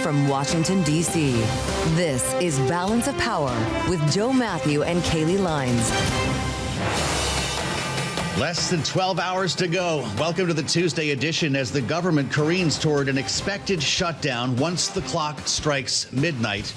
from Washington, D.C., this is Balance of Power with Joe Mathieu and Kayleigh Lines. Less than 12 hours to go. Welcome to the Tuesday edition as the government careens toward an expected shutdown once the clock strikes midnight,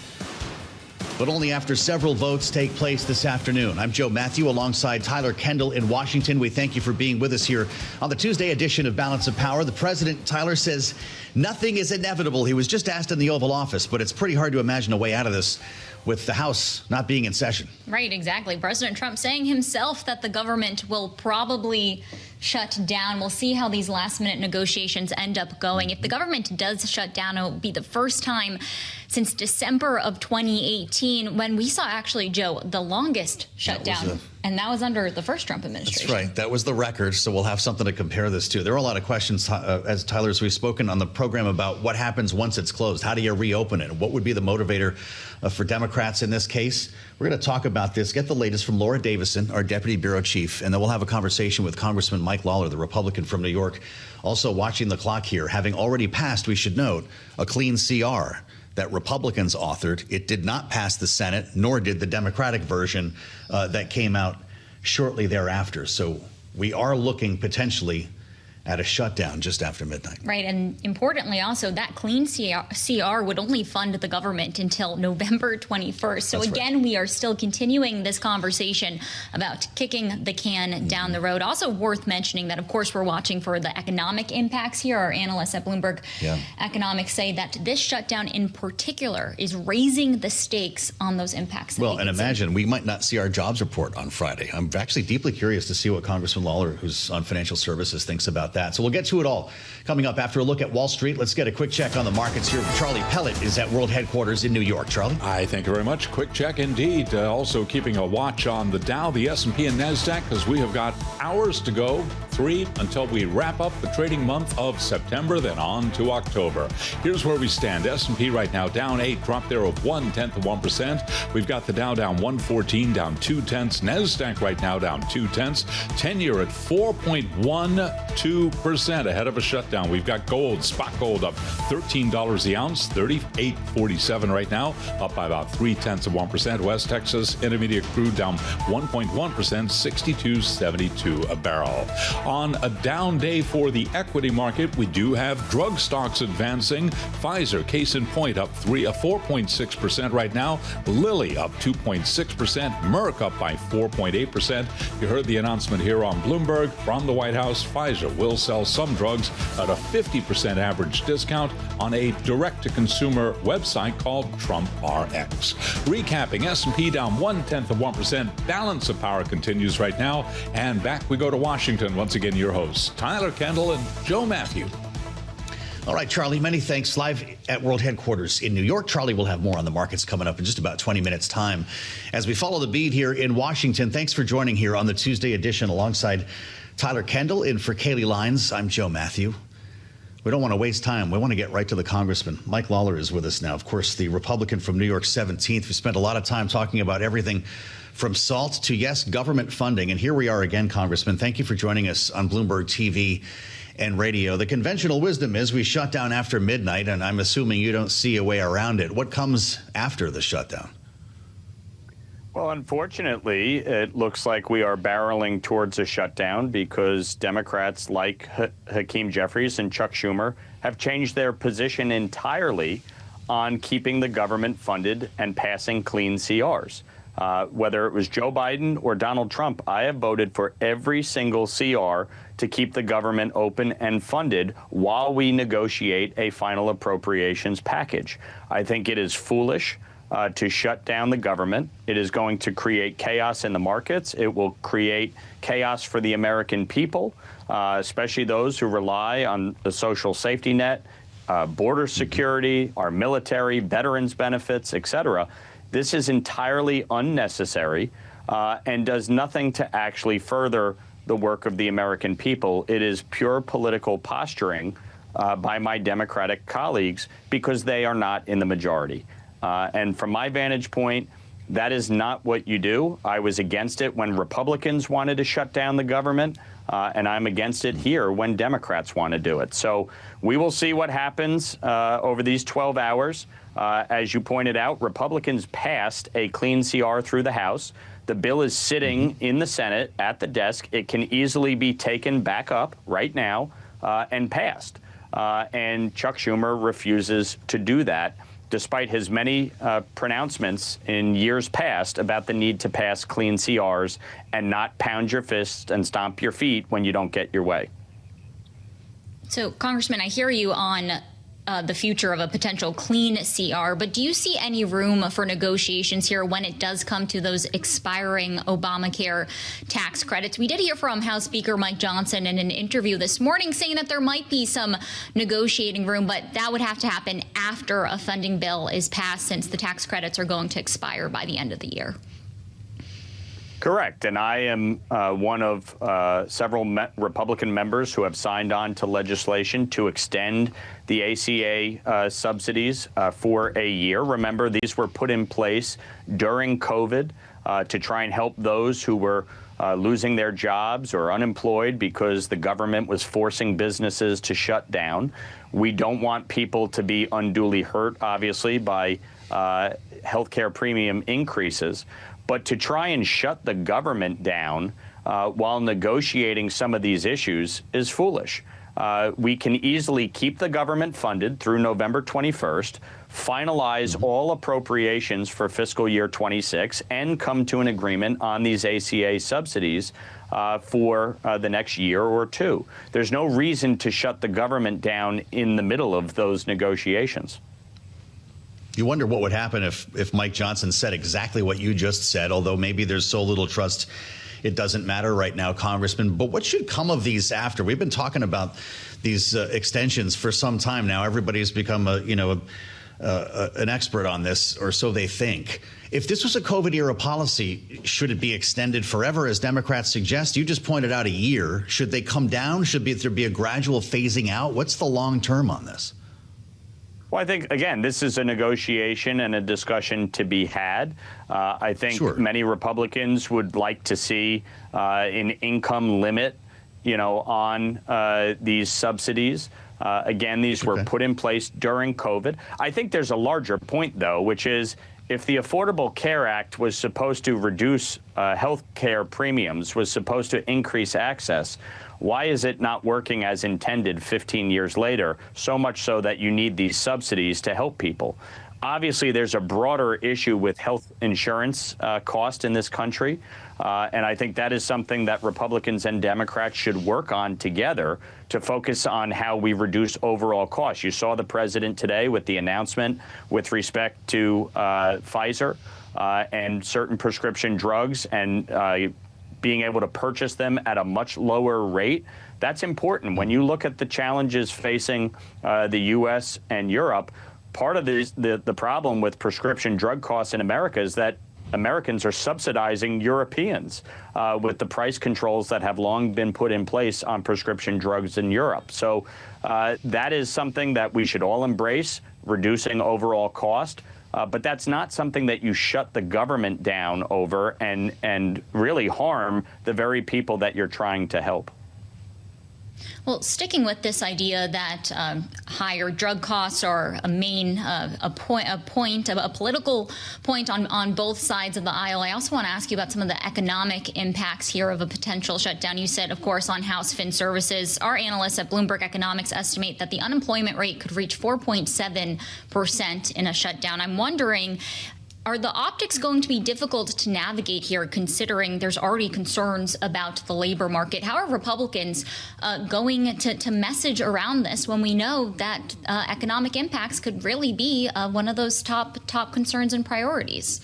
but only after several votes take place this afternoon. I'm Joe Mathieu alongside Tyler Kendall in Washington. We thank you for being with us here on the Tuesday edition of Balance of Power. The president, Tyler, says nothing is inevitable. He was just asked in the Oval Office, but it's pretty hard to imagine a way out of this with the House not being in session. Right, exactly. President Trump saying himself that the government will probably shut down. We'll see how these last-minute negotiations end up going. If the government does shut down, it will be the first time since December of 2018 when we saw, actually, Joe, the longest shutdown. And that was under the first Trump administration. That's right. That was the record. So we'll have something to compare this to. There are a lot of questions, as Tyler, as we've spoken on the program, about what happens once it's closed. How do you reopen it? What would be the motivator for Democrats in this case? We're going to talk about this, get the latest from Laura Davison, our deputy bureau chief, and then we'll have a conversation with Congressman Mike Lawler, the Republican from New York, also watching the clock here, having already passed, we should note, a clean CR that Republicans authored. It did not pass the Senate, nor did the Democratic version that came out shortly thereafter. So we are looking potentially at a shutdown just after midnight. Right, and importantly also, that clean CR would only fund the government until November 21st. So that's again, right. We are still continuing this conversation about kicking the can down the road. Also worth mentioning that, of course, we're watching for the economic impacts here. Our analysts at Bloomberg Economics say that this shutdown in particular is raising the stakes on those impacts. Well, and imagine we might not see our jobs report on Friday. I'm actually deeply curious to see what Congressman Lawler, who's on financial services, thinks about that. So we'll get to it all coming up after a look at Wall Street. Let's get a quick check on the markets here. Charlie Pellet is at World Headquarters in New York. Charlie? Hi, thank you very much. Quick check indeed. Also keeping a watch on the Dow, the S&P, and NASDAQ, because we have got hours to go, 3 until we wrap up the trading month of September, then on to October. Here's where we stand. S&P right now down 8, drop there of 0.1%. We've got the Dow down 114, down 0.2. NASDAQ right now down 0.2. 10-year at 4.12%. Ahead of a shutdown. We've got gold, spot gold up $13 the ounce, $38.47 right now, up by about 0.3%. West Texas Intermediate crude down 1.1%, $62.72 a barrel. On a down day for the equity market, we do have drug stocks advancing. Pfizer, case in point, up 4.6% right now. Lilly up 2.6%. Merck up by 4.8%. You heard the announcement here on Bloomberg from the White House. Pfizer will sell some drugs at a 50% average discount on a direct-to-consumer website called Trump RX. Recapping, S&P down 0.1%. Balance of Power continues right now. And back we go to Washington. Once again, your hosts, Tyler Kendall and Joe Mathieu. All right, Charlie, many thanks. Live at World Headquarters in New York. Charlie will have more on the markets coming up in just about 20 minutes' time. As we follow the beat here in Washington, thanks for joining here on the Tuesday edition alongside Tyler Kendall. In for Kayleigh Lines, I'm Joe Mathieu. We don't want to waste time. We want to get right to the Congressman. Mike Lawler is with us now. Of course, the Republican from New York 17th. We spent a lot of time talking about everything from SALT to, yes, government funding. And here we are again, Congressman. Thank you for joining us on Bloomberg TV and radio. The conventional wisdom is we shut down after midnight, and I'm assuming you don't see a way around it. What comes after the shutdown? Well, unfortunately, it looks like we are barreling towards a shutdown because Democrats like Hakeem Jeffries and Chuck Schumer have changed their position entirely on keeping the government funded and passing clean CRs. Whether it was Joe Biden or Donald Trump, I have voted for every single CR to keep the government open and funded while we negotiate a final appropriations package. I think it is foolish to shut down the government. It is going to create chaos in the markets. It will create chaos for the American people, especially those who rely on the social safety net, border security, our military, veterans benefits, et cetera. This is entirely unnecessary and does nothing to actually further the work of the American people. It is pure political posturing by my Democratic colleagues because they are not in the majority. And from my vantage point, that is not what you do. I was against it when Republicans wanted to shut down the government. and I'm against it here when Democrats want to do it. So we will see what happens over these 12 hours. As you pointed out, Republicans passed a clean CR through the House. The bill is sitting in the Senate at the desk. It can easily be taken back up right now and passed. And Chuck Schumer refuses to do that, despite his many pronouncements in years past about the need to pass clean CRs and not pound your fists and stomp your feet when you don't get your way. So, Congressman, I hear you on the future of a potential clean CR, but do you see any room for negotiations here when it does come to those expiring Obamacare tax credits? We did hear from House Speaker Mike Johnson in an interview this morning saying that there might be some negotiating room, but that would have to happen after a funding bill is passed, since the tax credits are going to expire by the end of the year. Correct. And I am one of several Republican members who have signed on to legislation to extend the ACA subsidies for a year. Remember, these were put in place during COVID to try and help those who were losing their jobs or unemployed because the government was forcing businesses to shut down. We don't want people to be unduly hurt, obviously, by health care premium increases. But to try and shut the government down while negotiating some of these issues is foolish. We can easily keep the government funded through November 21st, finalize all appropriations for fiscal year 26, and come to an agreement on these ACA subsidies for the next year or two. There's no reason to shut the government down in the middle of those negotiations. You wonder what would happen if Mike Johnson said exactly what you just said, although maybe there's so little trust it doesn't matter right now, Congressman. But what should come of these after? We've been talking about these extensions for some time now. Everybody's become an expert on this, or so they think. If this was a COVID-era policy, should it be extended forever, as Democrats suggest? You just pointed out a year. Should they come down? Should there be a gradual phasing out? What's the long term on this? Well, I think, again, this is a negotiation and a discussion to be had. I think many Republicans would like to see an income limit, on these subsidies. Again, these were put in place during COVID. I think there's a larger point, though, which is if the Affordable Care Act was supposed to reduce health care premiums, was supposed to increase access, why is it not working as intended 15 years later, so much so that you need these subsidies to help people? Obviously, there's a broader issue with health insurance cost in this country, and I think that is something that Republicans and Democrats should work on together to focus on how we reduce overall costs. You saw the president today with the announcement with respect to Pfizer and certain prescription drugs and being able to purchase them at a much lower rate. That's important. When you look at the challenges facing the U.S. and Europe, part of the problem with prescription drug costs in America is that Americans are subsidizing Europeans with the price controls that have long been put in place on prescription drugs in Europe. So that is something that we should all embrace, reducing overall cost. But that's not something that you shut the government down over and really harm the very people that you're trying to help. Well, sticking with this idea that higher drug costs are a main a political point on both sides of the aisle, I also want to ask you about some of the economic impacts here of a potential shutdown. You said, of course, on House Fin Services, our analysts at Bloomberg Economics estimate that the unemployment rate could reach 4.7% in a shutdown. I'm wondering, are the optics going to be difficult to navigate here, considering there's already concerns about the labor market? How are Republicans going to message around this when we know that economic impacts could really be one of those top concerns and priorities?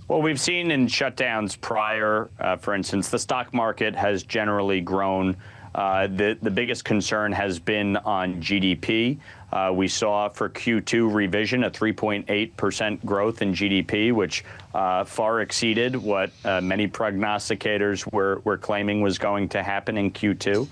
Well, we've seen in shutdowns prior, for instance, the stock market has generally grown. The biggest concern has been on GDP. We saw for Q2 revision a 3.8% growth in GDP, which far exceeded what many prognosticators were claiming was going to happen in Q2.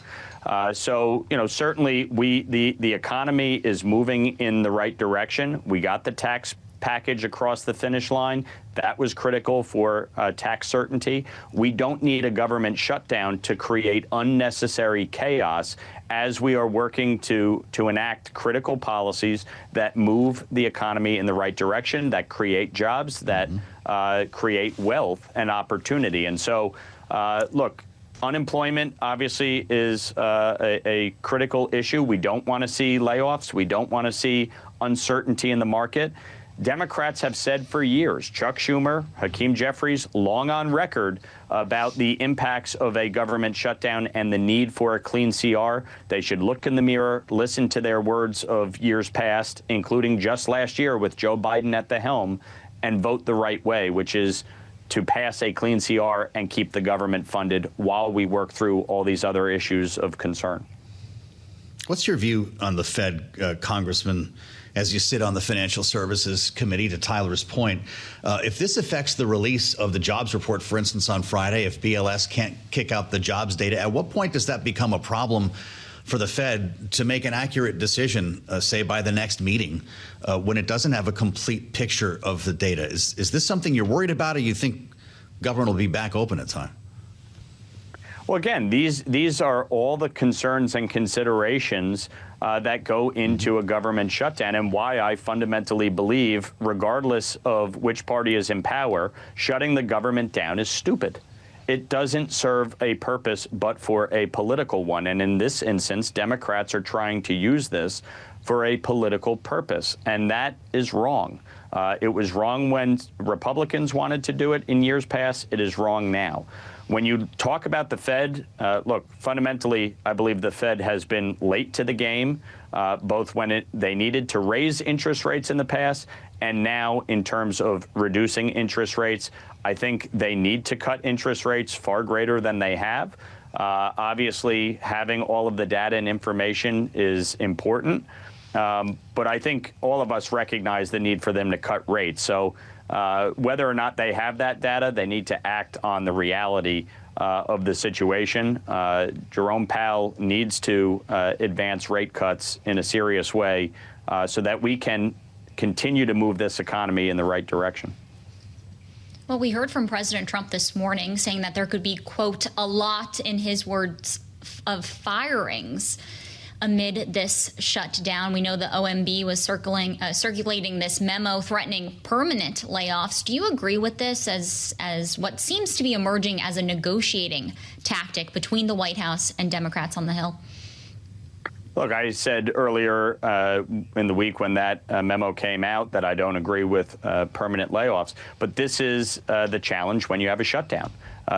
So, certainly the economy is moving in the right direction. We got the tax package across the finish line. That was critical for tax certainty. We don't need a government shutdown to create unnecessary chaos as we are working to enact critical policies that move the economy in the right direction, that create jobs, that create wealth and opportunity. And so, look, unemployment obviously is a critical issue. We don't want to see layoffs. We don't want to see uncertainty in the market. Democrats have said for years, Chuck Schumer, Hakeem Jeffries, long on record about the impacts of a government shutdown and the need for a clean CR. They should look in the mirror, listen to their words of years past, including just last year with Joe Biden at the helm, and vote the right way, which is to pass a clean CR and keep the government funded while we work through all these other issues of concern. What's your view on the Fed, Congressman, as you sit on the Financial Services Committee, to Tyler's point? If this affects the release of the jobs report, for instance, on Friday, if BLS can't kick out the jobs data, at what point does that become a problem for the Fed to make an accurate decision, say, by the next meeting, when it doesn't have a complete picture of the data? Is this something you're worried about, or you think government will be back open at time? Well, again, these are all the concerns and considerations that go into a government shutdown, and why I fundamentally believe, regardless of which party is in power, shutting the government down is stupid. It doesn't serve a purpose but for a political one. And in this instance, Democrats are trying to use this for a political purpose, and that is wrong. It was wrong when Republicans wanted to do it in years past. It is wrong now. When you talk about the Fed, look, fundamentally, I believe the Fed has been late to the game, both when they needed to raise interest rates in the past and now in terms of reducing interest rates. I think they need to cut interest rates far greater than they have. Obviously, having all of the data and information is important. But I think all of us recognize the need for them to cut rates. So whether or not they have that data, they need to act on the reality of the situation. Jerome Powell needs to advance rate cuts in a serious way so that we can continue to move this economy in the right direction. Well, we heard from President Trump this morning saying that there could be, quote, a lot, in his words, of firings amid this shutdown. We know the OMB was circulating this memo threatening permanent layoffs. Do you agree with this as what seems to be emerging as a negotiating tactic between the White House and Democrats on the Hill? Look, I said earlier in the week when that memo came out that I don't agree with permanent layoffs. But this is the challenge when you have a shutdown.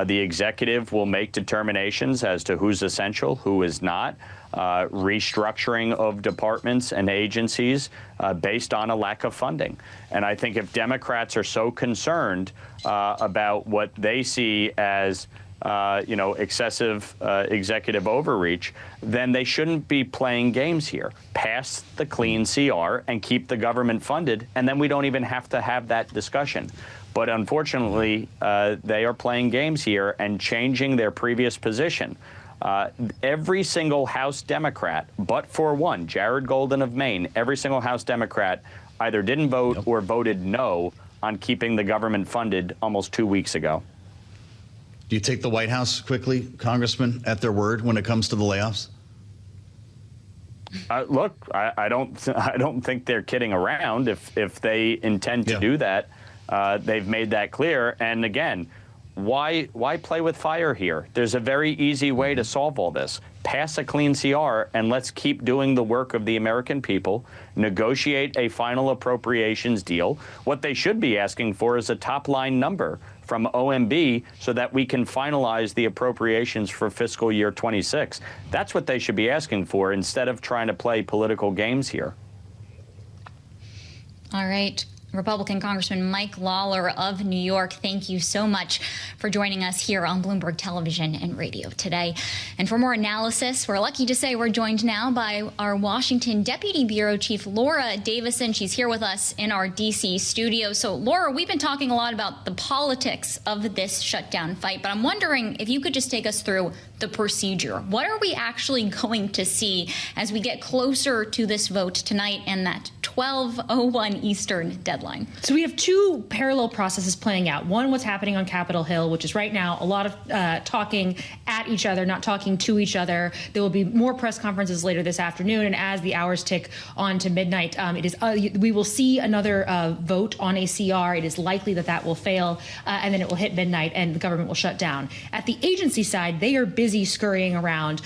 The executive will make determinations as to who's essential, who is not, restructuring of departments and agencies based on a lack of funding. And I think if Democrats are so concerned about what they see as excessive executive overreach, then they shouldn't be playing games here. Pass the clean CR and keep the government funded, and then we don't even have to have that discussion. But unfortunately, they are playing games here and changing their previous position. Every single House Democrat, but for one, Jared Golden of Maine, every single House Democrat either didn't vote or voted no on keeping the government funded almost 2 weeks ago. Do you take the White House quickly, Congressman, at their word when it comes to the layoffs? Look, I don't think they're kidding around. If they intend to do that, they've made that clear. And again, why play with fire here? There's a very easy way to solve all this. Pass a clean CR and let's keep doing the work of the American people, negotiate a final appropriations deal. What they should be asking for is a top line number from OMB so that we can finalize the appropriations for fiscal year 26. That's what they should be asking for instead of trying to play political games here. All right. Republican Congressman Mike Lawler of New York, thank you so much for joining us here on Bloomberg Television and Radio today. And for more analysis, we're lucky to say we're joined now by our Washington Deputy Bureau Chief Laura Davison. She's here with us in our D.C. studio. So, Laura, we've been talking a lot about the politics of this shutdown fight, but I'm wondering if you could just take us through the procedure. What are we actually going to see as we get closer to this vote tonight and that 12:01 Eastern deadline. So we have two parallel processes playing out. One, what's happening on Capitol Hill, which is right now a lot of talking at each other, not talking to each other. There will be more press conferences later this afternoon, and as the hours tick on to midnight, we will see another vote on a CR. It is likely that will fail, and then it will hit midnight, and the government will shut down. At the agency side, they are busy scurrying around,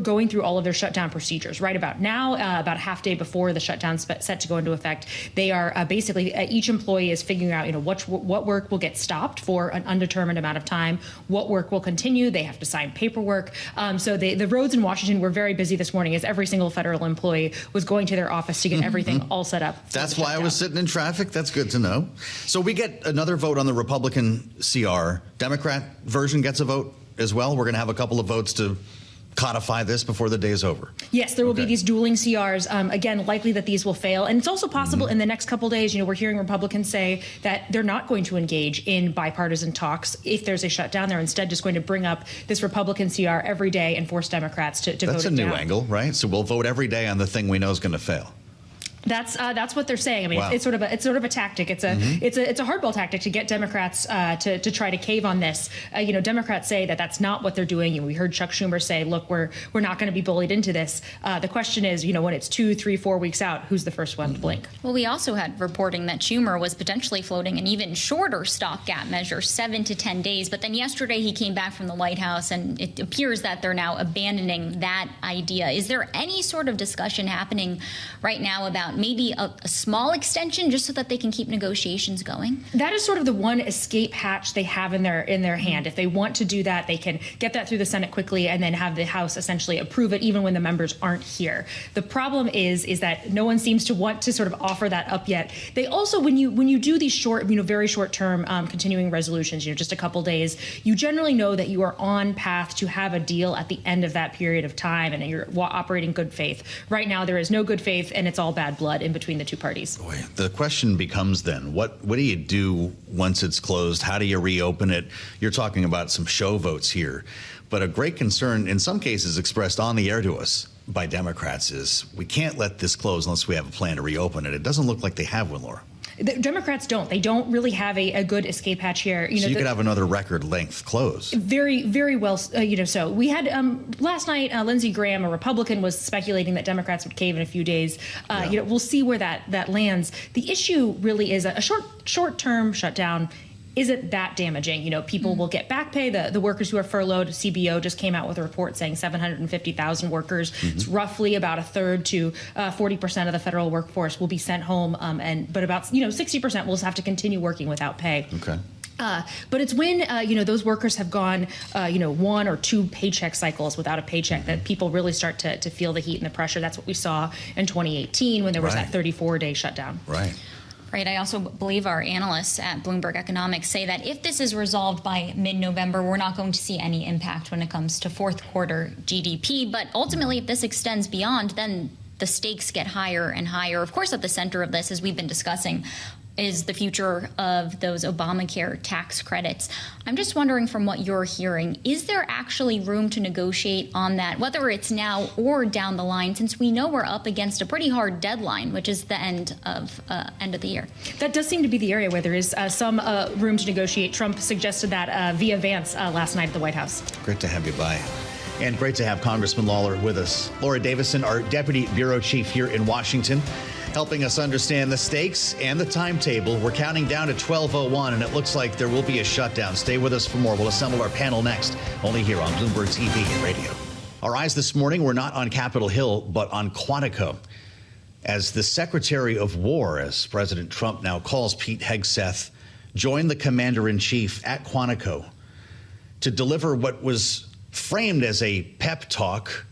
going through all of their shutdown procedures. Right about now, about a half day before the shutdown set to go into effect, they are basically each employee is figuring out, what work will get stopped for an undetermined amount of time, what work will continue. They have to sign paperwork. So the roads in Washington were very busy this morning, as every single federal employee was going to their office to get everything all set up. That's why I was sitting in traffic. That's good to know. So we get another vote on the Republican CR. Democrat version gets a vote as well. We're going to have a couple of votes to codify this before the day is over. Yes, there will be these dueling CRs. Again, likely that these will fail. And it's also possible in the next couple of days, we're hearing Republicans say that they're not going to engage in bipartisan talks if there's a shutdown. They're instead just going to bring up this Republican CR every day and force Democrats to vote it down. That's a new angle, right? So we'll vote every day on the thing we know is going to fail. That's what they're saying. I mean, wow. it's sort of a tactic. It's a hardball tactic to get Democrats to try to cave on this. Democrats say that that's not what they're doing. We heard Chuck Schumer say, "Look, we're not going to be bullied into this." The question is, when it's 2, 3, 4 weeks out, who's the first one to blink? Well, we also had reporting that Schumer was potentially floating an even shorter stopgap measure, 7 to 10 days. But then yesterday he came back from the White House, and it appears that they're now abandoning that idea. Is there any sort of discussion happening right now about maybe a small extension just so that they can keep negotiations going? That is sort of the one escape hatch they have in their hand. If they want to do that, they can get that through the Senate quickly and then have the House essentially approve it even when the members aren't here. The problem is that no one seems to want to sort of offer that up yet. They also, when you do these short, very short term continuing resolutions, just a couple days, you generally know that you are on path to have a deal at the end of that period of time, and you're operating good faith. Right now, there is no good faith, and it's all bad blood in between the two parties. Boy, the question becomes then, what do you do once it's closed? How do you reopen it? You're talking about some show votes here, but a great concern in some cases expressed on the air to us by Democrats is we can't let this close unless we have a plan to reopen it. It doesn't look like they have one, Laura. The Democrats don't. They don't really have a good escape hatch here. So you could have another record length close. Very, very well. So we had last night, Lindsey Graham, a Republican, was speculating that Democrats would cave in a few days. We'll see where that lands. The issue really is a short-term shutdown isn't that damaging. People will get back pay. The workers who are furloughed, CBO just came out with a report saying 750,000 workers. It's roughly about a third to 40% of the federal workforce will be sent home, but about 60% will have to continue working without pay. Okay. But it's when, those workers have gone, 1 or 2 paycheck cycles without a paycheck that people really start to feel the heat and the pressure. That's what we saw in 2018 when there was that 34-day shutdown. Right. Right. I also believe our analysts at Bloomberg Economics say that if this is resolved by mid-November, we're not going to see any impact when it comes to fourth quarter GDP. But ultimately, if this extends beyond, then the stakes get higher and higher. Of course, at the center of this, as we've been discussing, is the future of those Obamacare tax credits. I'm just wondering, from what you're hearing, is there actually room to negotiate on that, whether it's now or down the line, since we know we're up against a pretty hard deadline, which is the end of the year? That does seem to be the area where there is some room to negotiate. Trump suggested that via Vance last night at the White House. Great to have you by. And great to have Congressman Lawler with us. Laura Davison, our Deputy Bureau Chief here in Washington, helping us understand the stakes and the timetable. We're counting down to 12:01, and it looks like there will be a shutdown. Stay with us for more. We'll assemble our panel next, only here on Bloomberg TV and radio. Our eyes this morning were not on Capitol Hill, but on Quantico, as the Secretary of War, as President Trump now calls Pete Hegseth, joined the Commander-in-Chief at Quantico to deliver what was framed as a pep talk,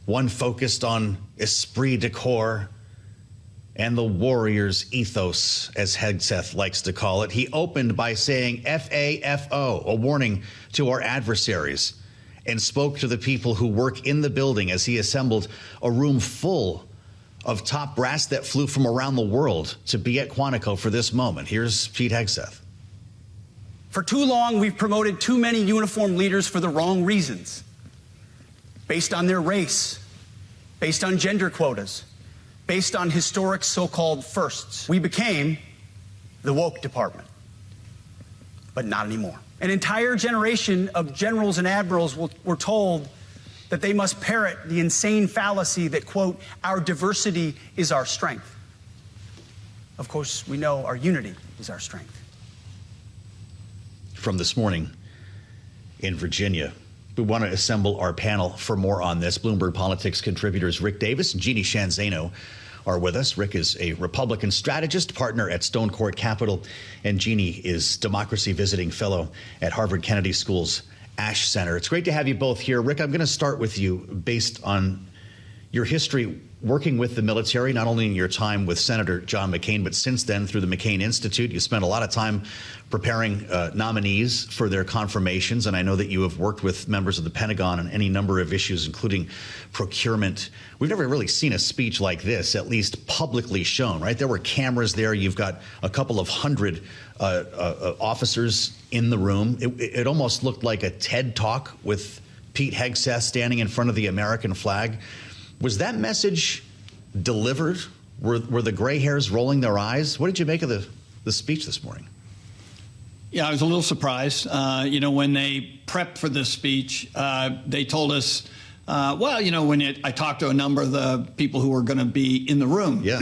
one focused on esprit de corps and the warrior's ethos, as Hegseth likes to call it. He opened by saying FAFO, a warning to our adversaries, and spoke to the people who work in the building as he assembled a room full of top brass that flew from around the world to be at Quantico for this moment. Here's Pete Hegseth. For too long, we've promoted too many uniformed leaders for the wrong reasons, based on their race, based on gender quotas, based on historic so-called firsts. We became the woke department, but not anymore. An entire generation of generals and admirals were told that they must parrot the insane fallacy that, quote, our diversity is our strength. Of course, we know our unity is our strength. From this morning in Virginia, we want to assemble our panel for more on this. Bloomberg Politics contributors Rick Davis and Jeanne Zaino are with us. Rick is a Republican strategist, partner at Stonecourt Capital, and Jeanne is Democracy Visiting Fellow at Harvard Kennedy School's Ash Center. It's great to have you both here. Rick, I'm going to start with you based on your history working with the military, not only in your time with Senator John McCain, but since then through the McCain Institute. You spent a lot of time preparing nominees for their confirmations, and I know that you have worked with members of the Pentagon on any number of issues, including procurement. We've never really seen a speech like this, at least publicly shown, right? There were cameras there. You've got a couple of hundred officers in the room. It almost looked like a TED Talk with Pete Hegseth standing in front of the American flag. Was that message delivered? Were the gray hairs rolling their eyes? What did you make of the speech this morning? Yeah, I was a little surprised. When they prepped for this speech, they told us, when I talked to a number of the people who were going to be in the room. Yeah.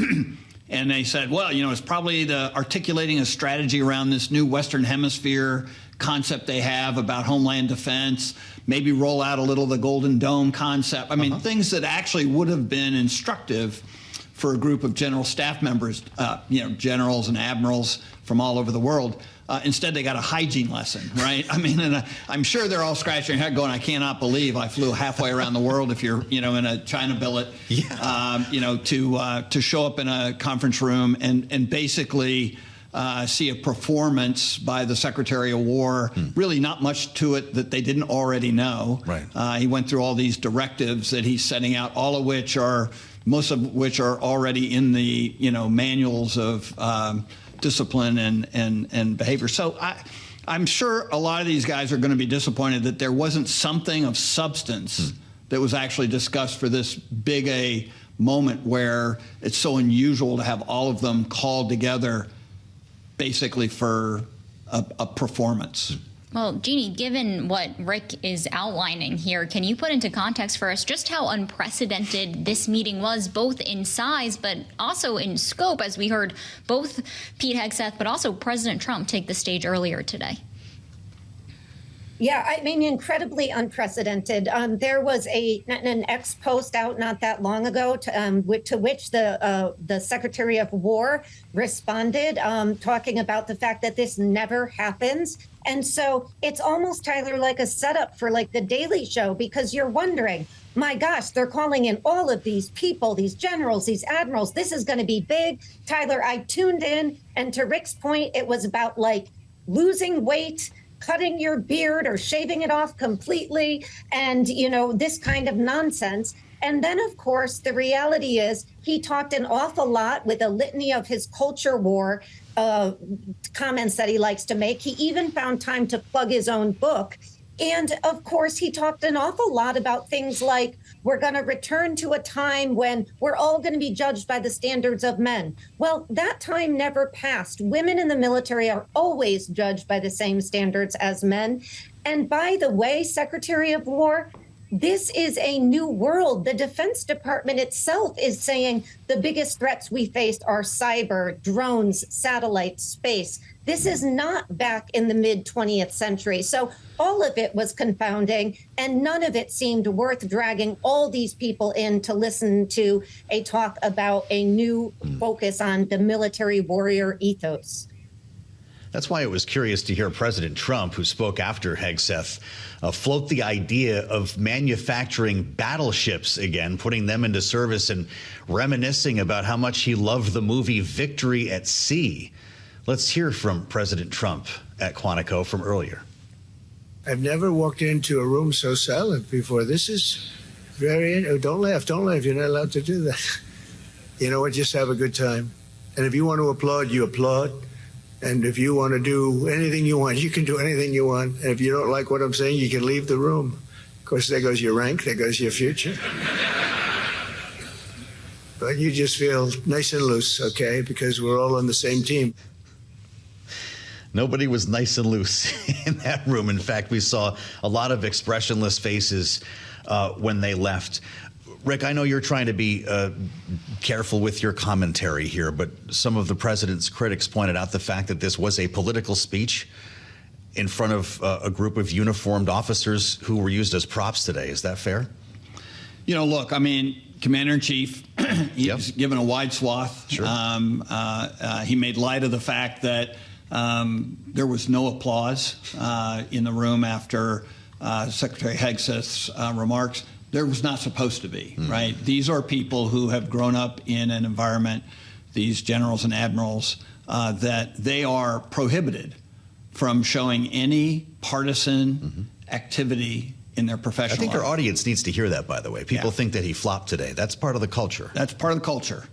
And they said, it's probably articulating a strategy around this new Western Hemisphere concept they have about homeland defense, maybe roll out a little of the Golden Dome concept. I mean, things that actually would have been instructive for a group of general staff members, generals and admirals from all over the world. Instead, they got a hygiene lesson, right? I mean, and I'm sure they're all scratching their head going, I cannot believe I flew halfway around the world if you're, in a China billet, to show up in a conference room and basically see a performance by the Secretary of War, really not much to it that they didn't already know. Right. He went through all these directives that he's setting out, most of which are already in the, manuals of discipline and behavior. So I'm sure a lot of these guys are going to be disappointed that there wasn't something of substance that was actually discussed for this big a moment where it's so unusual to have all of them called together basically for a performance. Well, Jeanne, given what Rick is outlining here, can you put into context for us just how unprecedented this meeting was, both in size but also in scope, as we heard both Pete Hegseth but also President Trump take the stage earlier today? Yeah, I mean, incredibly unprecedented. There was an X post out not that long ago to which the Secretary of War responded, talking about the fact that this never happens. And so it's almost, Tyler, like a setup for like the Daily Show, because you're wondering, my gosh, they're calling in all of these people, these generals, these admirals. This is going to be big. Tyler, I tuned in, and to Rick's point, it was about like losing weight, cutting your beard or shaving it off completely, and, this kind of nonsense. And then, of course, the reality is he talked an awful lot with a litany of his culture war comments that he likes to make. He even found time to plug his own book. And, of course, he talked an awful lot about things like we're going to return to a time when we're all going to be judged by the standards of men. Well, that time never passed. Women in the military are always judged by the same standards as men. And by the way, Secretary of War, this is a new world. The Defense Department itself is saying the biggest threats we faced are cyber, drones, satellites, space. This is not back in the mid-20th century. So all of it was confounding, and none of it seemed worth dragging all these people in to listen to a talk about a new focus on the military warrior ethos. That's why it was curious to hear President Trump, who spoke after Hegseth, float the idea of manufacturing battleships again, putting them into service, and reminiscing about how much he loved the movie Victory at Sea. Let's hear from President Trump at Quantico from earlier. I've never walked into a room so silent before. This is very, don't laugh, you're not allowed to do that. You know what, just have a good time. And if you want to applaud, you applaud. And if you want to do anything you want, you can do anything you want. And if you don't like what I'm saying, you can leave the room. Of course, there goes your rank, there goes your future. but you just feel nice and loose, okay? Because we're all on the same team. Nobody was nice and loose in that room. In fact, we saw a lot of expressionless faces when they left. Rick, I know you're trying to be careful with your commentary here, but some of the president's critics pointed out the fact that this was a political speech in front of a group of uniformed officers who were used as props today. Is that fair? You know, look, I mean, Commander-in-Chief, he's given a wide swath. Sure. He made light of the fact that there was no applause in the room after Secretary Hegseth's remarks. There was not supposed to be, right? These are people who have grown up in an environment, these generals and admirals, that they are prohibited from showing any partisan activity in their professional life. I think our audience needs to hear that, by the way. People think that he flopped today. That's part of the culture. That's part of the culture.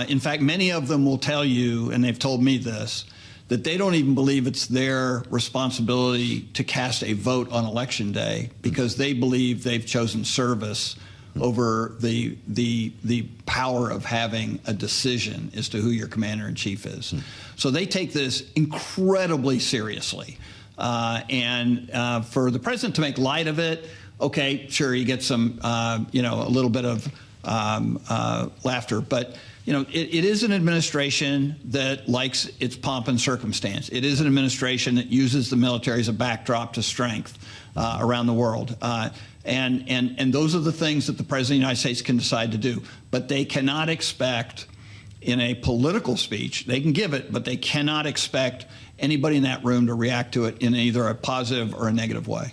In fact, many of them will tell you, and they've told me this, that they don't even believe it's their responsibility to cast a vote on Election Day because they believe they've chosen service over the power of having a decision as to who your commander-in-chief is. So they take this incredibly seriously. And for the president to make light of it, okay, sure, he gets some, a little bit of laughter, but it is an administration that likes its pomp and circumstance. It is an administration that uses the military as a backdrop to strength around the world. And those are the things that the President of the United States can decide to do. But they cannot expect in a political speech, they can give it, but they cannot expect anybody in that room to react to it in either a positive or a negative way.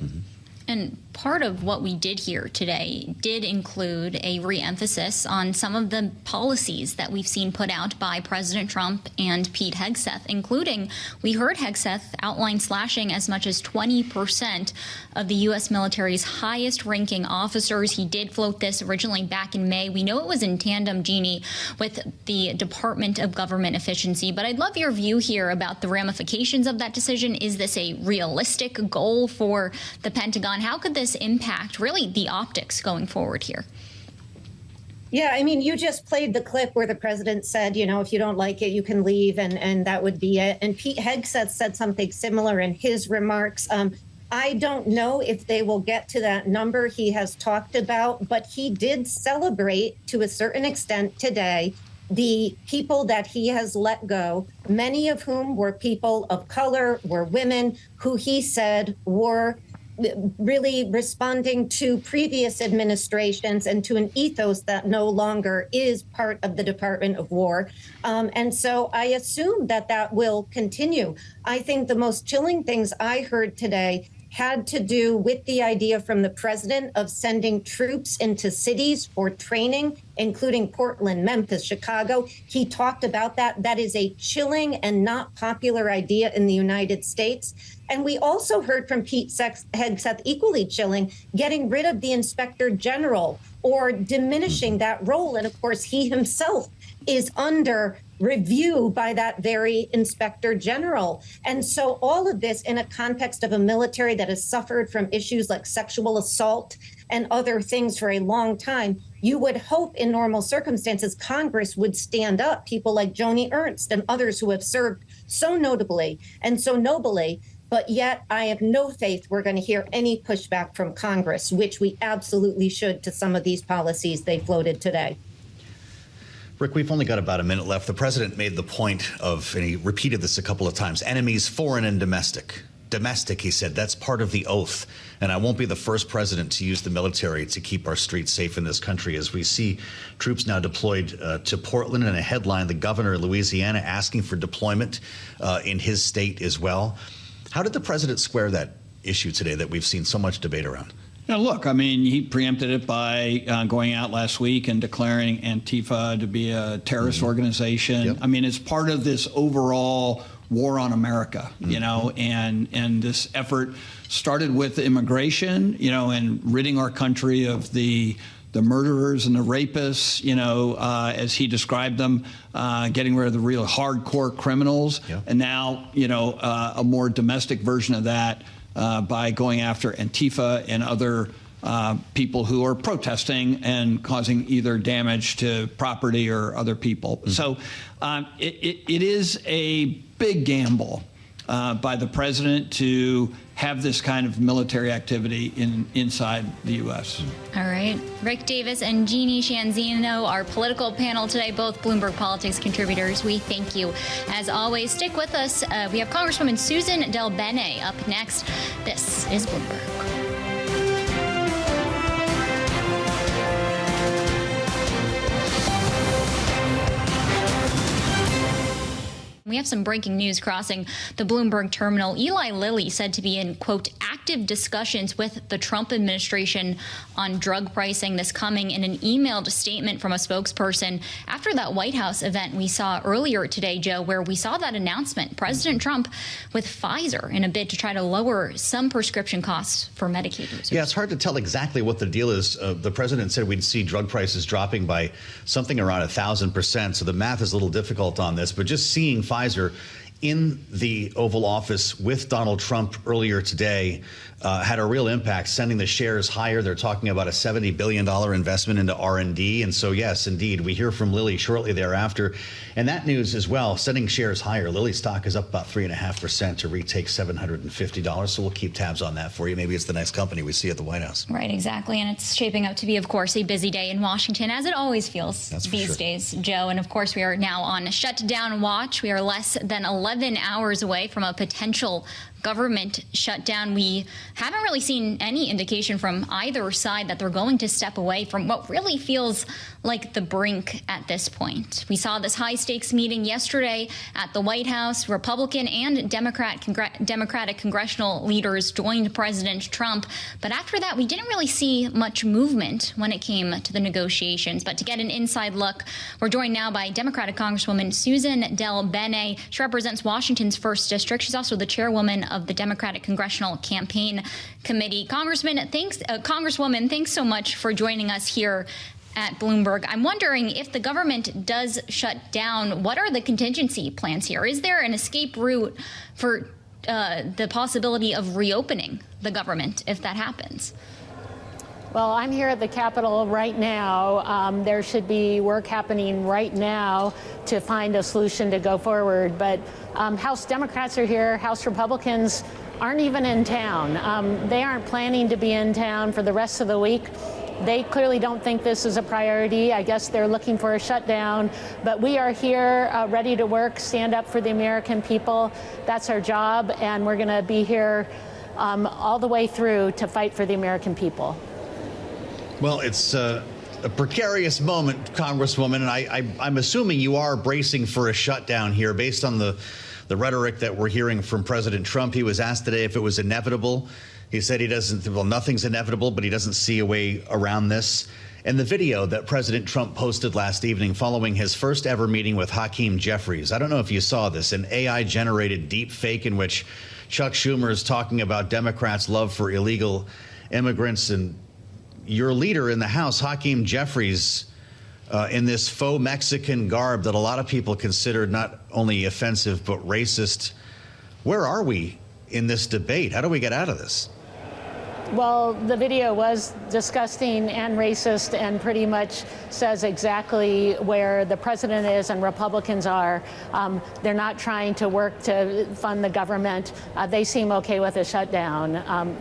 And part of what we did here today did include a re-emphasis on some of the policies that we've seen put out by President Trump and Pete Hegseth, including, we heard Hegseth outline slashing as much as 20% of the U.S. military's highest-ranking officers. He did float this originally back in May. We know it was in tandem, Jeanne, with the Department of Government Efficiency. But I'd love your view here about the ramifications of that decision. Is this a realistic goal for the Pentagon? How could this impact really the optics going forward here? Yeah, I mean, you just played the clip where the president said, if you don't like it, you can leave, and that would be it. And Pete Hegseth said something similar in his remarks. I don't know if they will get to that number he has talked about, but he did celebrate to a certain extent today the people that he has let go, many of whom were people of color, were women who he said were really responding to previous administrations and to an ethos that no longer is part of the Department of War. And so I assume that will continue. I think the most chilling things I heard today had to do with the idea from the president of sending troops into cities for training, including Portland, Memphis, Chicago. He talked about that. That is a chilling and not popular idea in the United States. And we also heard from Pete Hegseth, equally chilling, getting rid of the inspector general or diminishing that role. And of course, he himself is under review by that very inspector general. And so all of this in a context of a military that has suffered from issues like sexual assault and other things for a long time, you would hope in normal circumstances, Congress would stand up, people like Joni Ernst and others who have served so notably and so nobly. But yet I have no faith we're going to hear any pushback from Congress, which we absolutely should to some of these policies they floated today. Rick, we've only got about a minute left. The president made the point of, and he repeated this a couple of times, enemies foreign and domestic. Domestic, he said, that's part of the oath. And I won't be the first president to use the military to keep our streets safe in this country. As we see troops now deployed to Portland, in a headline, the governor of Louisiana asking for deployment in his state as well. How did the president square that issue today that we've seen so much debate around? Now, look, I mean, he preempted it by going out last week and declaring Antifa to be a terrorist organization. Yep. I mean, it's part of this overall war on America, and this effort started with immigration, and ridding our country of the murderers and the rapists, as he described them, getting rid of the real hardcore criminals. Yep. And now, a more domestic version of that by going after Antifa and other people who are protesting and causing either damage to property or other people. Mm-hmm. So it is a big gamble by the president to have this kind of military activity inside the U.S. All right. Rick Davis and Jeanne Zaino, our political panel today, both Bloomberg Politics contributors. We thank you. As always, stick with us. We have Congresswoman Suzan DelBene up next. This is Bloomberg. We have some breaking news crossing the Bloomberg terminal. Eli Lilly said to be in, quote, active discussions with the Trump administration on drug pricing. This coming in an emailed statement from a spokesperson after that White House event we saw earlier today, Joe, where we saw that announcement, President Trump with Pfizer in a bid to try to lower some prescription costs for Medicaid users. Yeah, it's hard to tell exactly what the deal is. The president said we'd see drug prices dropping by something around 1,000%. So the math is a little difficult on this, but just seeing Pfizer in the Oval Office with Donald Trump earlier today had a real impact, sending the shares higher. They're talking about a $70 billion investment into R&D. And so, yes, indeed, we hear from Lilly shortly thereafter. And that news as well, sending shares higher. Lilly stock is up about 3.5% to retake $750. So we'll keep tabs on that for you. Maybe it's the next company we see at the White House. Right, exactly. And it's shaping up to be, of course, a busy day in Washington, as it always feels these days, Joe. And of course, we are now on shutdown watch. We are less than 11 hours away from a potential government shutdown. We haven't really seen any indication from either side that they're going to step away from what really feels like the brink at this point. We saw this high stakes meeting yesterday at the White House. Republican and Democratic congressional leaders joined President Trump. But after that, we didn't really see much movement when it came to the negotiations. But to get an inside look, we're joined now by Democratic Congresswoman Suzan DelBene. She represents Washington's 1st District. She's also the chairwoman of the Democratic Congressional Campaign Committee. Congresswoman, thanks so much for joining us here at Bloomberg. I'm wondering, if the government does shut down, what are the contingency plans here? Is there an escape route for the possibility of reopening the government if that happens? Well, I'm here at the Capitol right now. There should be work happening right now to find a solution to go forward. But House Democrats are here. House Republicans aren't even in town. They aren't planning to be in town for the rest of the week. They clearly don't think this is a priority. I guess they're looking for a shutdown. But we are here ready to work, stand up for the American people. That's our job. And we're going to be here all the way through to fight for the American people. Well, it's a precarious moment, Congresswoman, and I'm assuming you are bracing for a shutdown here based on the rhetoric that we're hearing from President Trump. He was asked today if it was inevitable. He said he doesn't, well, nothing's inevitable, but he doesn't see a way around this. And the video that President Trump posted last evening following his first ever meeting with Hakeem Jeffries, I don't know if you saw this, an AI-generated deep fake in which Chuck Schumer is talking about Democrats' love for illegal immigrants, and your leader in the House, Hakeem Jeffries, in this faux Mexican garb that a lot of people considered not only offensive but racist. Where are we in this debate? How do we get out of this? Well, the video was disgusting and racist and pretty much says exactly where the president is and Republicans are. They're not trying to work to fund the government. They seem okay with a shutdown.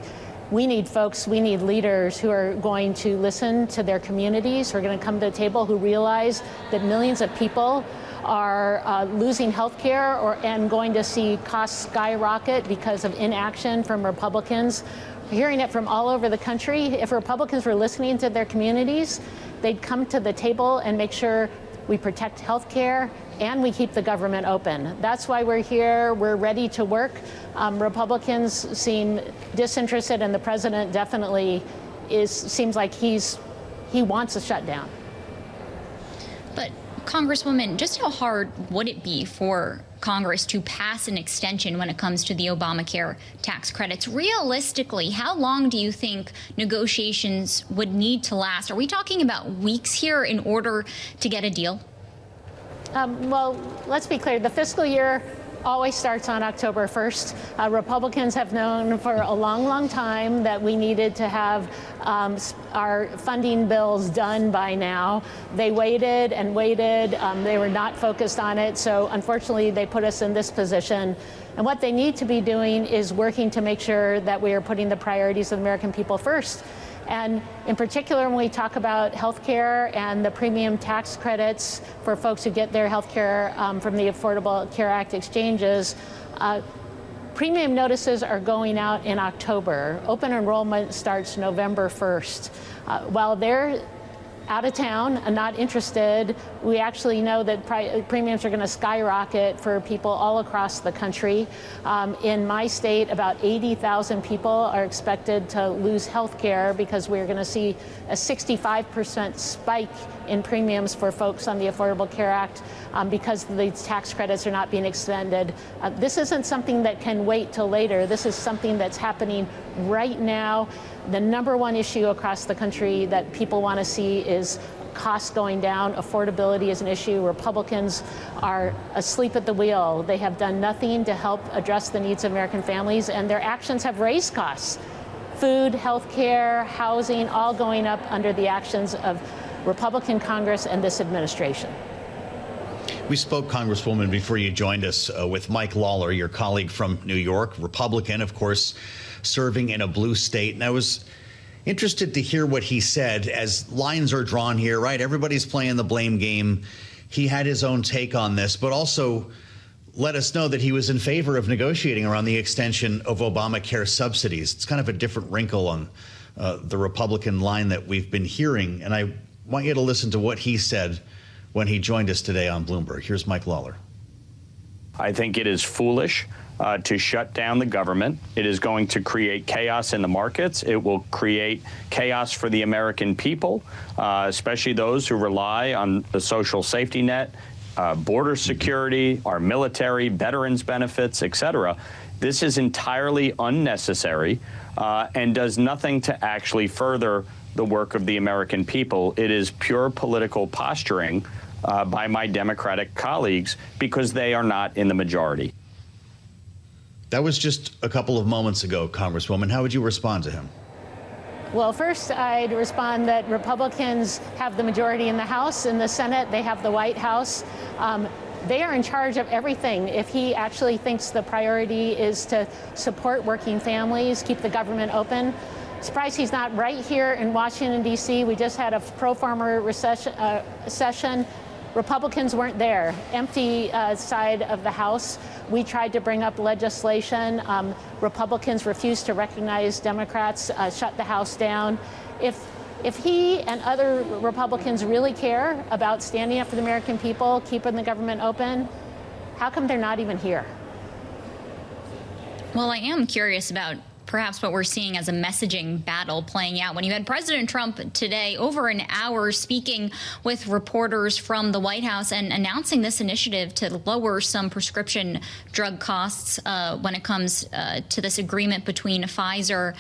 We need folks, we need leaders who are going to listen to their communities, who are going to come to the table, who realize that millions of people are losing health care and going to see costs skyrocket because of inaction from Republicans. We're hearing it from all over the country. If Republicans were listening to their communities, they'd come to the table and make sure we protect health care and we keep the government open. That's why we're here. We're ready to work. Republicans seem disinterested, and the president definitely seems like he wants a shutdown. But Congresswoman, just how hard would it be for Congress to pass an extension when it comes to the Obamacare tax credits? Realistically, how long do you think negotiations would need to last? Are we talking about weeks here in order to get a deal? Well, let's be clear. The fiscal year always starts on October 1st. Republicans have known for a long, long time that we needed to have our funding bills done by now. They waited and waited. They were not focused on it. So unfortunately, they put us in this position. And what they need to be doing is working to make sure that we are putting the priorities of the American people first. And in particular, when we talk about health care and the premium tax credits for folks who get their health care from the Affordable Care Act exchanges, premium notices are going out in October. Open enrollment starts November 1st. While they're out of town and not interested, we actually know that premiums are going to skyrocket for people all across the country. In my state, about 80,000 people are expected to lose health care because we're going to see a 65% spike in premiums for folks on the Affordable Care Act because the tax credits are not being extended. This isn't something that can wait till later. This is something that's happening right now. The number one issue across the country that people want to see is costs going down. Affordability is an issue. Republicans are asleep at the wheel. They have done nothing to help address the needs of American families, and their actions have raised costs. Food, health care, housing, all going up under the actions of Republican Congress and this administration. We spoke, Congresswoman, before you joined us with Mike Lawler, your colleague from New York, Republican, of course, serving in a blue state. And I was interested to hear what he said as lines are drawn here, right? Everybody's playing the blame game. He had his own take on this, but also let us know that he was in favor of negotiating around the extension of Obamacare subsidies. It's kind of a different wrinkle on the Republican line that we've been hearing. And I want you to listen to what he said when he joined us today on Bloomberg. Here's Mike Lawler. I think it is foolish to shut down the government. It is going to create chaos in the markets. It will create chaos for the American people, especially those who rely on the social safety net, border security, our military, veterans benefits, et cetera. This is entirely unnecessary and does nothing to actually further the work of the American people. It is pure political posturing by my Democratic colleagues because they are not in the majority. That was just a couple of moments ago, Congresswoman. How would you respond to him? Well, first, I'd respond that Republicans have the majority in the House. In the Senate, they have the White House. They are in charge of everything. If he actually thinks the priority is to support working families, keep the government open, surprised he's not right here in Washington, D.C. We just had a pro-farmer session. Republicans weren't there. Empty side of the House. We tried to bring up legislation. Republicans refused to recognize Democrats, shut the House down. If he and other Republicans really care about standing up for the American people, keeping the government open, how come they're not even here? Well, I am curious about perhaps what we're seeing as a messaging battle playing out when you had President Trump today over an hour speaking with reporters from the White House and announcing this initiative to lower some prescription drug costs when it comes to this agreement between Pfizer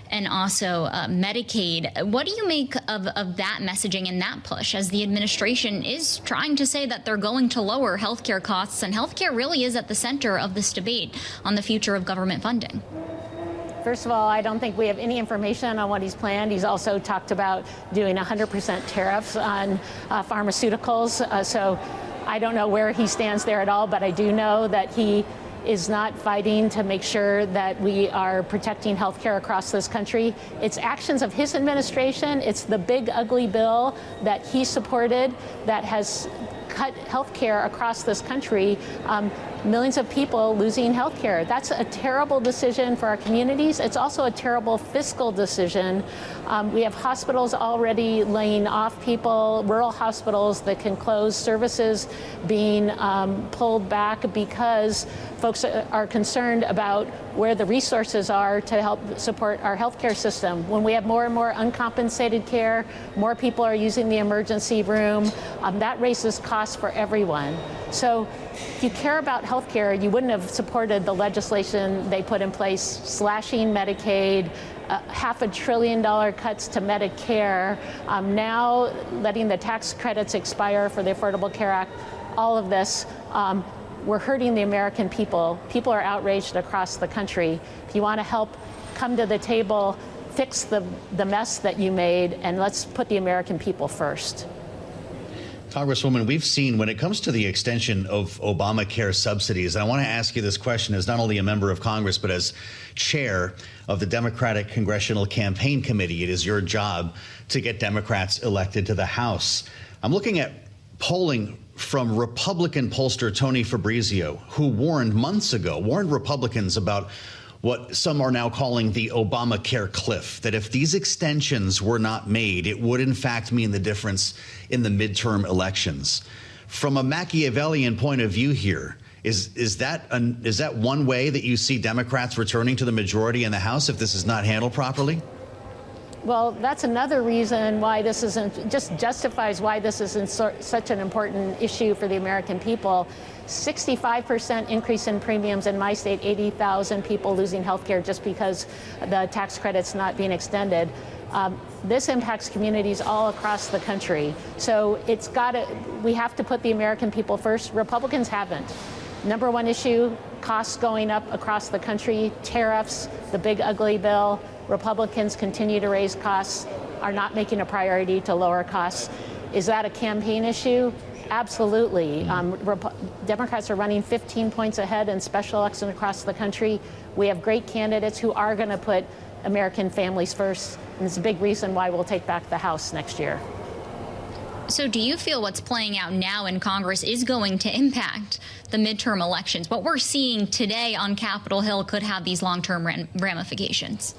and also Medicaid. What do you make of that messaging and that push as the administration is trying to say that they're going to lower healthcare costs, and healthcare really is at the center of this debate on the future of government funding? First of all, I don't think we have any information on what he's planned. He's also talked about doing 100% tariffs on pharmaceuticals. So I don't know where he stands there at all, but I do know that he is not fighting to make sure that we are protecting health care across this country. It's actions of his administration. It's the big, ugly bill that he supported that has cut health care across this country. Millions of people losing health care. That's a terrible decision for our communities. It's also a terrible fiscal decision. We have hospitals already laying off people, rural hospitals that can close, services being pulled back because folks are concerned about where the resources are to help support our healthcare system. When we have more and more uncompensated care, more people are using the emergency room, that raises costs for everyone. So if you care about healthcare, you wouldn't have supported the legislation they put in place, slashing Medicaid, $500 billion cuts to Medicare, now letting the tax credits expire for the Affordable Care Act, all of this. we're hurting the American people. People are outraged across the country. If you want to help, come to the table, fix the mess that you made, and let's put the American people first. Congresswoman, we've seen when it comes to the extension of Obamacare subsidies, I want to ask you this question as not only a member of Congress, but as chair of the Democratic Congressional Campaign Committee. It is your job to get Democrats elected to the House. I'm looking at polling from Republican pollster Tony Fabrizio, who warned Republicans about what some are now calling the Obamacare cliff, that if these extensions were not made, it would in fact mean the difference in the midterm elections. From a Machiavellian point of view here, is that one way that you see Democrats returning to the majority in the House if this is not handled properly? Well, that's another reason why this isn't, just justifies why this isn't such an important issue for the American people. 65% increase in premiums in my state, 80,000 people losing health care just because the tax credit's not being extended. This impacts communities all across the country. So we have to put the American people first. Republicans haven't. Number one issue, costs going up across the country, tariffs, the big ugly bill. Republicans continue to raise costs, are not making a priority to lower costs. Is that a campaign issue? Absolutely. Democrats are running 15 points ahead in special elections across the country. We have great candidates who are going to put American families first, and it's a big reason why we'll take back the House next year. So do you feel what's playing out now in Congress is going to impact the midterm elections? What we're seeing today on Capitol Hill could have these long-term ramifications.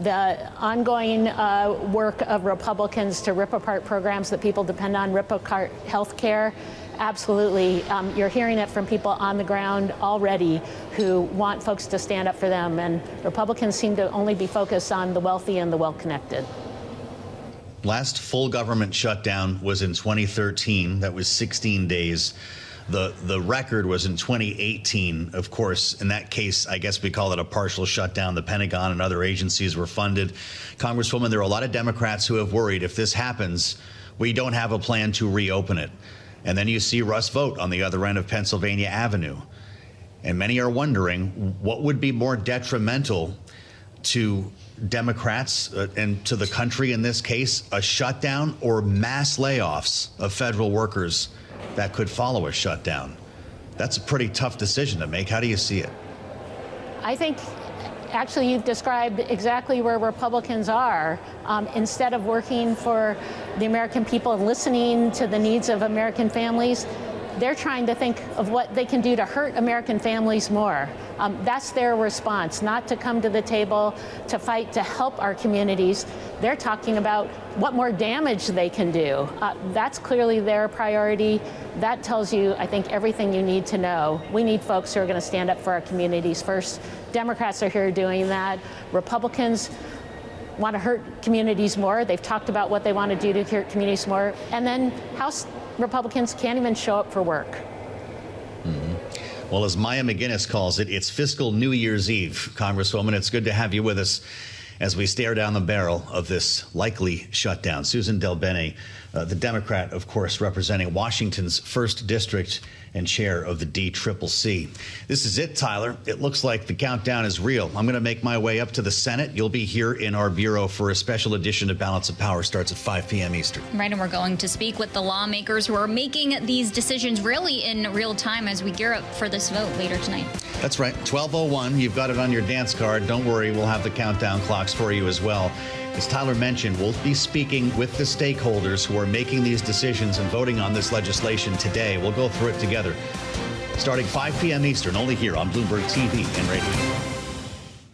The ongoing work of Republicans to rip apart programs that people depend on, rip apart health care, absolutely. You're hearing it from people on the ground already who want folks to stand up for them. And Republicans seem to only be focused on the wealthy and the well-connected. Last full government shutdown was in 2013. That was 16 days. The record was in 2018. Of course, in that case, I guess we call it a partial shutdown. The Pentagon and other agencies were funded. Congresswoman, there are a lot of Democrats who have worried if this happens, we don't have a plan to reopen it. And then you see Russ Vought on the other end of Pennsylvania Avenue. And many are wondering what would be more detrimental to Democrats and to the country in this case, a shutdown or mass layoffs of federal workers that could follow a shutdown. That's a pretty tough decision to make. How do you see it? I think actually you've described exactly where Republicans are. Instead of working for the American people and listening to the needs of American families, they're trying to think of what they can do to hurt American families more. That's their response, not to come to the table to fight to help our communities. They're talking about what more damage they can do. That's clearly their priority. That tells you, I think, everything you need to know. We need folks who are going to stand up for our communities first. Democrats are here doing that. Republicans want to hurt communities more. They've talked about what they want to do to hurt communities more. And then House Republicans can't even show up for work. Well, as Maya McGinnis calls it, it's fiscal New Year's Eve. Congresswoman, it's good to have you with us as we stare down the barrel of this likely shutdown. Suzan DelBene, the Democrat, of course, representing Washington's 1st District and chair of the DCCC. This is it, Tyler. It looks like the countdown is real. I'm going to make my way up to the Senate. You'll be here in our bureau for a special edition of Balance of Power. Starts at 5 p.m. Eastern. Right, and we're going to speak with the lawmakers who are making these decisions really in real time as we gear up for this vote later tonight. That's right. 12:01. You've got it on your dance card. Don't worry. We'll have the countdown clocks for you as well. As Tyler mentioned, we'll be speaking with the stakeholders who are making these decisions and voting on this legislation today. We'll go through it together. Starting 5 p.m. Eastern, only here on Bloomberg TV and radio.